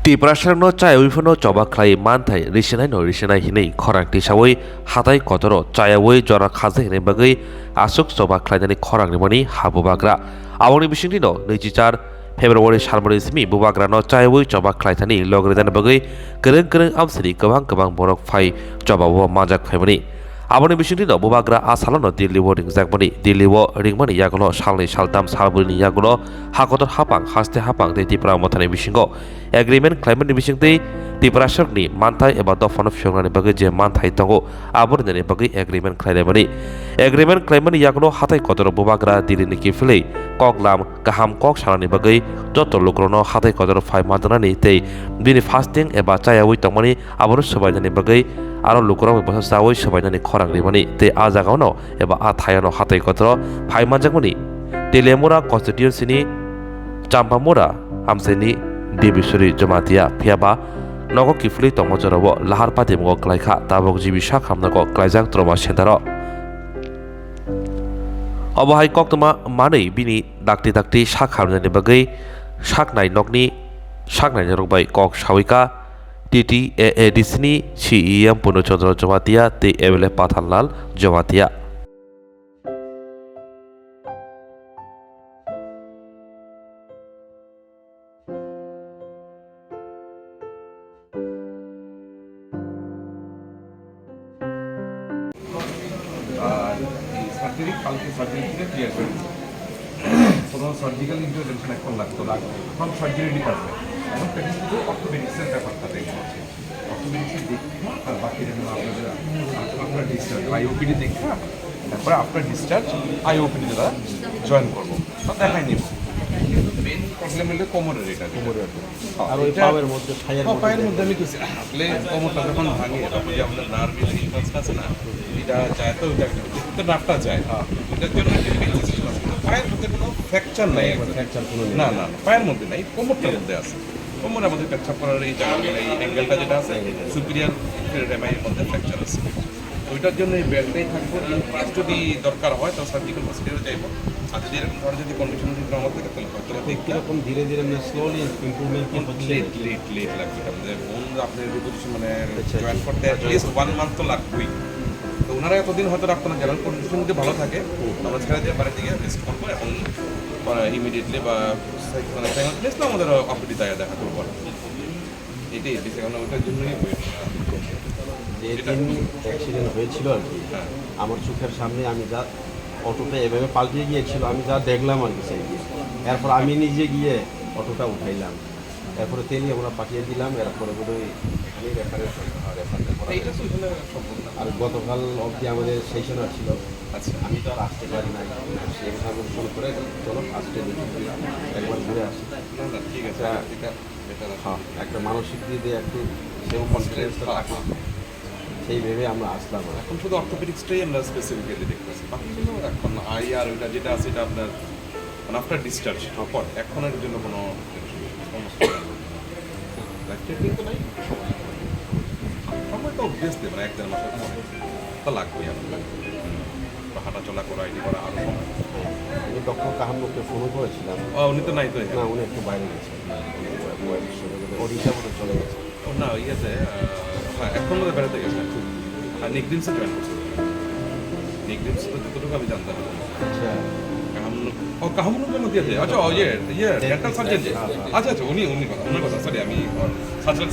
Tiprasarno chai uifono coba klai mantai risinai hinai khorang ti sawai hatai kotoro chai wai jora khaze hinai bagai asuk coba klai nani khorang ni mani habu bagra awani bisingti no 24 Februari salmani simi bubagra no chai wai coba klai tani logredan bagai kereng amsri kebang borok phai coba wo majak phaimani aboni bisingti no bubagra asalono Delhi wo ringjakmani Delhi wo ringmani yagulo salni saltam salbuni yagulo hakotor hapang haste hapang de Tripura mothani bisingo agreement claimant bisingti Tiprasarni mantai eba dofano fyongnani bagai je mantai tongo aboni nani bagai agreement claimani agreement claimant yagulo hatai kotor bubagra Delhi ni kifilei koklam kaham kok salani bagai joto lokrono hatai kotor phai madanani tei bini fasting eba chayawi tongmani aboni sobainani bagai aro lukurang basa sawai sobainani khorang rimani te a jagaono eba a thayano hatai kotro phai manjakmani telemura constituency ni champamura amseni debisuri jamatia phiaba nogo kifli tongmojorobo lahar patimgo klaikha tabok jibi sakhamnago klaijak troma sentaro obohai koktoma manei bini dakti sakhamnani bagai saknai nokni saknai rokbai kok sawika TTAADC ni CEM Purnochandra Jamatia te Evele Pathanlal Jamatia surgery কালকে surgery থেকে clear করে কোনো surgical intervention এখন লাগতো এখন surgery department এখন practice শুধু অর্থোপেডিক্সের ব্যাপারটা দেখতে হচ্ছে অর্থোপেডিক্সের দেখতে আর বাকি যেমন আপনার ডিসচার্জ আইওপিডি দেখা তারপরে আপনার ডিসচার্জ আইওপিডি দ্বারা জয়েন করবো দেখাই নিব কিন্তু মেন প্রবলেম হলে কোমরের এটা কোমরের আর ওই পায়ের মধ্যে পায়ের মধ্যে আমি কিছু আসলে কোমরটা যখন ভাঙে তখন যে আমাদের নার্ভ ইনফারেন্সটা আছে না এটা যায় তো ওইটা তো নার্ভটা যায় এটার জন্য পায়ের মধ্যে কোনো ফ্র্যাকচার নাই ফ্র্যাকচার কোনো না পায়ের মধ্যে নাই কোমরটার মধ্যে আছে কোমরে আমাদের পেচ্ছাপ করার এই জায়গাটা এই অ্যাঙ্গেলটা যেটা আছে সুপিরিয়ার এর মধ্যে ফ্র্যাকচার আছে ওইটার জন্য এই বেল্টটাই থাকবো ইনকেস যদি দরকার হয় তো সার্জিক্যাল হসপিটালে যাইবো আর যদি এরকম ধরনের যদি কন্ডিশন যদি আমার থেকে তাহলে হয়তো কীরকম ধীরে স্লোলি ইম্প্রুভমেন্ট কি হচ্ছে লেট লাগবে আপনাদের বোন আপনার রিপোজিশন মানে জয়েন করতে অ্যাটলিস্ট 1 মান্থ তো লাগবেই তো ওনারা এতদিন হয়তো রাখতো না জেনারেল কন্ডিশন যদি ভালো থাকে আমরা ছেড়ে দিয়ে বাড়ির দিকে রেস্ট করবো এবং ইমিডিয়েটলি বা মানে সাইমালটেনিয়াসলি আমাদের অপিডি দেখা করবো এটাই বেশি কারণ ওটার জন্যই যেদিন অ্যাক্সিডেন্ট হয়েছিল আর কি আমার চোখের সামনে আমি যা অটোটা এভাবে পাল্টে গিয়েছিল আমি যা দেখলাম আর কি সেই এরপর আমি নিজে গিয়ে অটোটা উঠাইলাম এরপরে তেলই আমরা পাঠিয়ে দিলাম এরপরে বোধহয় এখানেই আর গতকাল অবধি আমাদের সেশনার ছিল আচ্ছা আমি তো আর আসতে পারি নাই সেই ইনফরমেশন করে চলো আসতে একবার ঘুরে আসি ঠিক আছে হ্যাঁ একটা মানসিক দিকে একটু সেও কনফিডেন্সটা রাখলাম সেই ভেবে আমরা আসলাম এখন শুধু অর্থোপেডিক্সটাই আমরা স্পেসিফিক্যালি দেখতেছি বাকি জন্য এখন আই আর ওইটা যেটা আছে এটা আপনার মানে আফটার ডিসচার্জ পর এখন এর জন্য কোনো ট্রিটমেন্ট তো নাই সময় তো অবভিয়াসলি মানে 1-1.5 মাসের পরে তো লাগবেই আপনার হাঁটা চলা করা এটি করা আরও সময় আমি ডক্টর কাহামকে ফোনও করেছিলাম উনি তো নাই তো না উনি একটু বাইরে গেছে ওড়িশা মতো চলে গেছে না ইয়েতে হ্যাঁ এখন মধ্যে বেড়াতে গেছে আর নিকডিমসে জয়েন করছে নিকডিমসে তো যতটুকু আমি জানতাম আচ্ছা কাহামুনের জন্য দিয়েছে আচ্ছা ডেন্টাল সার্জন আচ্ছা উনি কথা সরি আমি সার্জন